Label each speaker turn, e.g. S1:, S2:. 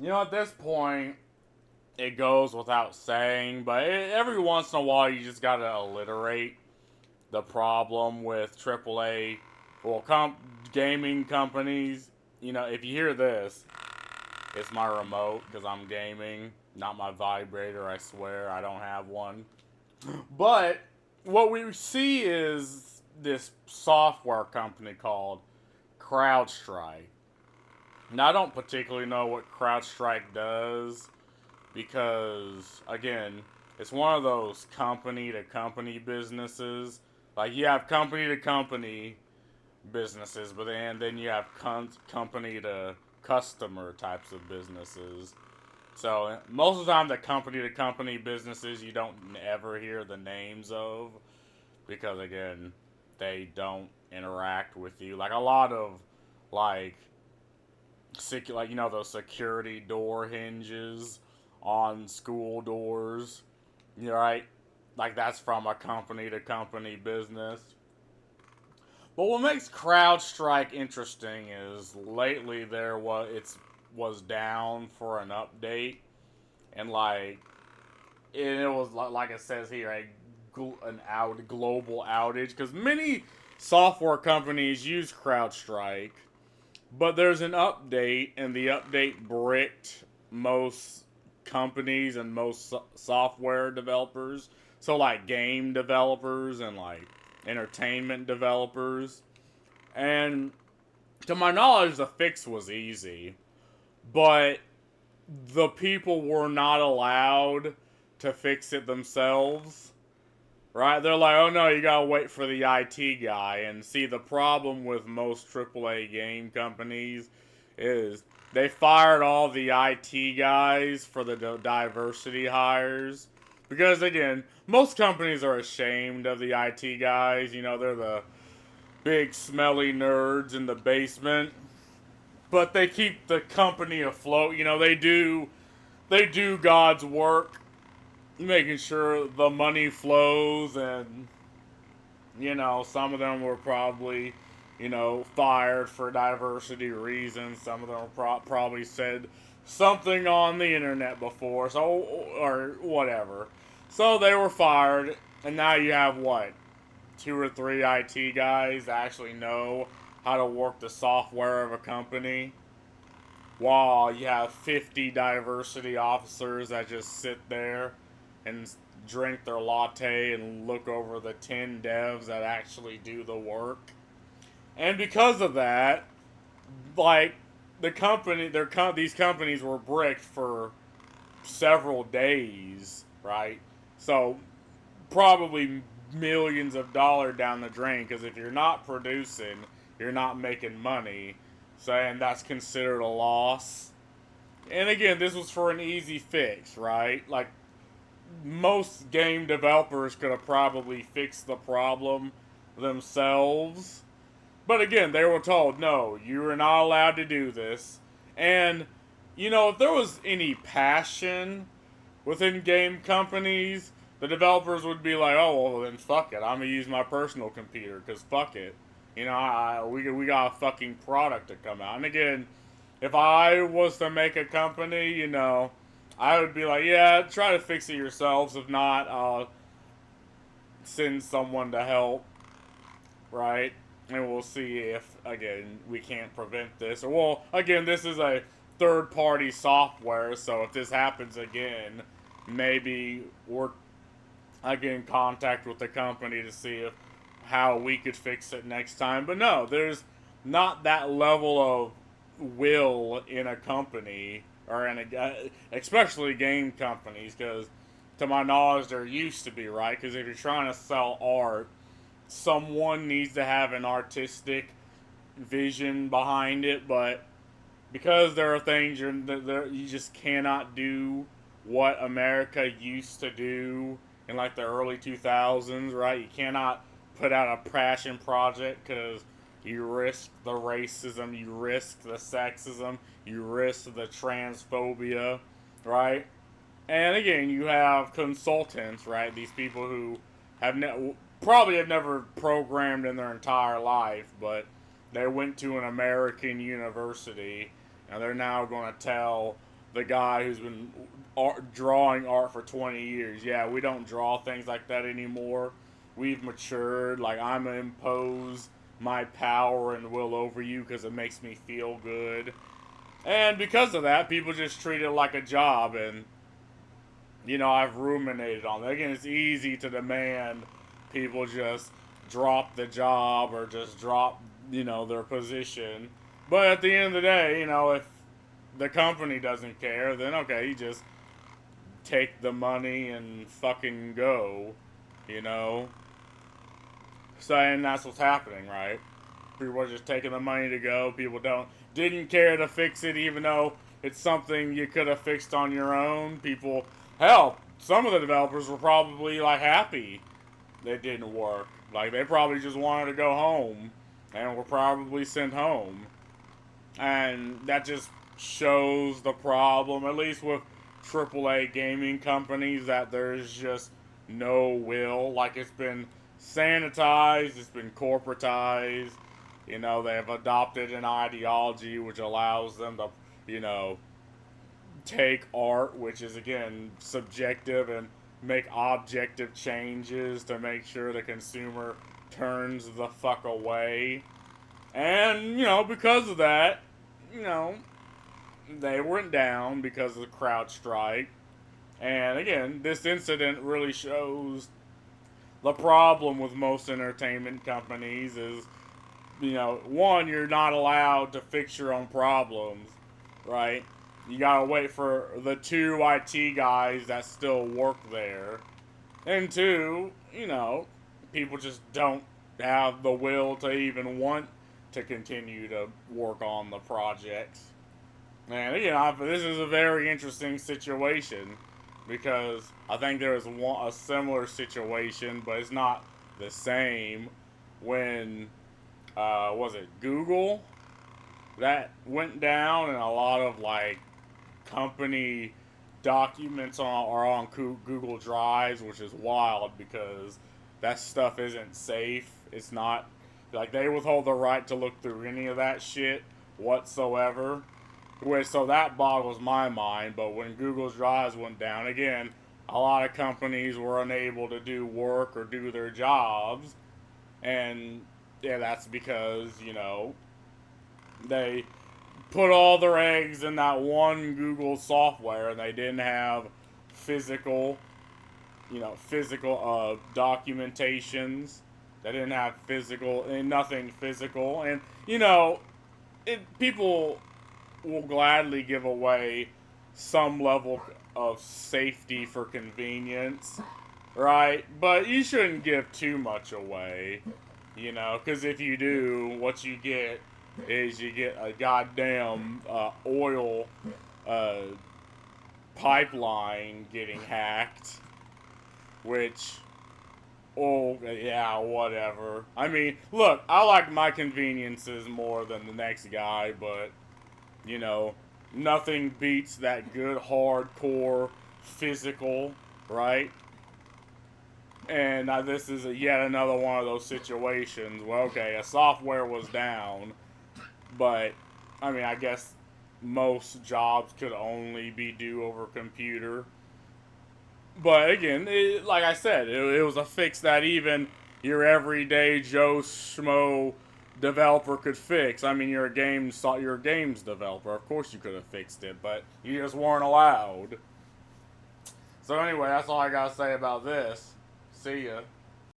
S1: At this point, it goes without saying, but every once in a while, you just gotta alliterate the problem with AAA, well, gaming companies. If you hear this, it's my remote because I'm gaming, not my vibrator. I swear I don't have one. But what we see is this software company called Crowdstrike. Now, I don't particularly know what Crowdstrike does because, again, it's one of those company to company businesses. Like, you have company to company businesses, but then you have company to customer types of businesses. So most of the time, the company to company businesses you don't ever hear the names of because again, they don't interact with you. Like a lot of like those security door hinges on school doors. Right? Like that's from a company to company business. But what makes CrowdStrike interesting is lately was down for an update, and it was like it says here global outage because many software companies use CrowdStrike, but there's an update, and the update bricked most companies and most software developers. So like game developers and like entertainment developers. And to my knowledge, the fix was easy, but the people were not allowed to fix it themselves. Right? They're like, oh no, you gotta wait for the IT guy. And see, the problem with most AAA game companies is they fired all the IT guys for the diversity hires. Because again, most companies are ashamed of the IT guys. They're the big smelly nerds in the basement. But they keep the company afloat. They do God's work, making sure the money flows, and some of them were probably fired for diversity reasons. Some of them probably said something on the internet before, so or whatever. So they were fired, and now you have what, two or three IT guys that actually know how to work the software of a company, while you have 50 diversity officers that just sit there and drink their latte and look over the 10 devs that actually do the work. And because of that, like these companies were bricked for several days, right? So probably millions of dollars down the drain because if you're not producing, you're not making money. So, and that's considered a loss. And again, this was for an easy fix, right? Like most game developers could have probably fixed the problem themselves. But again, they were told, no, you are not allowed to do this. And, if there was any passion within game companies, the developers would be like, oh, well, then fuck it. I'm going to use my personal computer because fuck it. We got a fucking product to come out. And again, if I was to make a company, I would be like, yeah, try to fix it yourselves. If not, send someone to help, right? And we'll see if, again, we can't prevent this. Or, well, again, this is a third party software, so if this happens again, maybe we're get in contact with the company to see if how we could fix it next time. But no, there's not that level of will in a company or in especially game companies because to my knowledge there used to be, right? Because if you're trying to sell art, someone needs to have an artistic vision behind it, but because there are things you just cannot do what America used to do in like the early 2000s, right? You cannot put out a passion project because you risk the racism, you risk the sexism, you risk the transphobia, right? And again, you have consultants, right? These people who probably have never programmed in their entire life, but they went to an American university and they're now going to tell the guy who's been drawing art for 20 years. Yeah, we don't draw things like that anymore. We've matured. Like, I'm going to impose my power and will over you because it makes me feel good. And because of that, people just treat it like a job. And, I've ruminated on that. Again, it's easy to demand people just drop the job or just drop, their position. But at the end of the day, if the company doesn't care, then okay, you just take the money and fucking go, you know? So, and that's what's happening, right? People are just taking the money to go. People didn't care to fix it, even though it's something you could have fixed on your own. Hell, some of the developers were probably like happy it didn't work. Like they probably just wanted to go home and were probably sent home. And that just shows the problem, at least with AAA gaming companies, that there's just no will. Like it's been sanitized, it's been corporatized. They have adopted an ideology which allows them to, take art, which is again subjective, and make objective changes to make sure the consumer turns the fuck away. And, because of that, you know, they went down because of the Crowdstrike. And again, this incident really shows the problem with most entertainment companies is, one, you're not allowed to fix your own problems, right? You gotta wait for the two IT guys that still work there. And two, people just don't have the will to even want to continue to work on the projects. And this is a very interesting situation because I think there was a similar situation, but it's not the same when was it Google that went down, and a lot of like company documents are on Google Drives, which is wild because that stuff isn't safe. It's not like they withhold the right to look through any of that shit whatsoever. So that boggles my mind. But when Google's Drives went down, again, a lot of companies were unable to do work or do their jobs, and yeah, that's because they put all their eggs in that one Google software, and they didn't have physical, documentations. They didn't have nothing physical, and people will gladly give away some level of safety for convenience, right? But you shouldn't give too much away, because if you do, what you get is you get a goddamn oil pipeline getting hacked, which, oh, yeah, whatever. I mean, look, I like my conveniences more than the next guy, but, nothing beats that good, hardcore, physical, right? And this is yet another one of those situations where, okay, a software was down, but, I guess most jobs could only be due over computer. But again, like I said, it was a fix that even your everyday Joe Schmo developer could fix. You're a games developer. Of course you could have fixed it, but you just weren't allowed. So anyway, that's all I gotta say about this. See ya.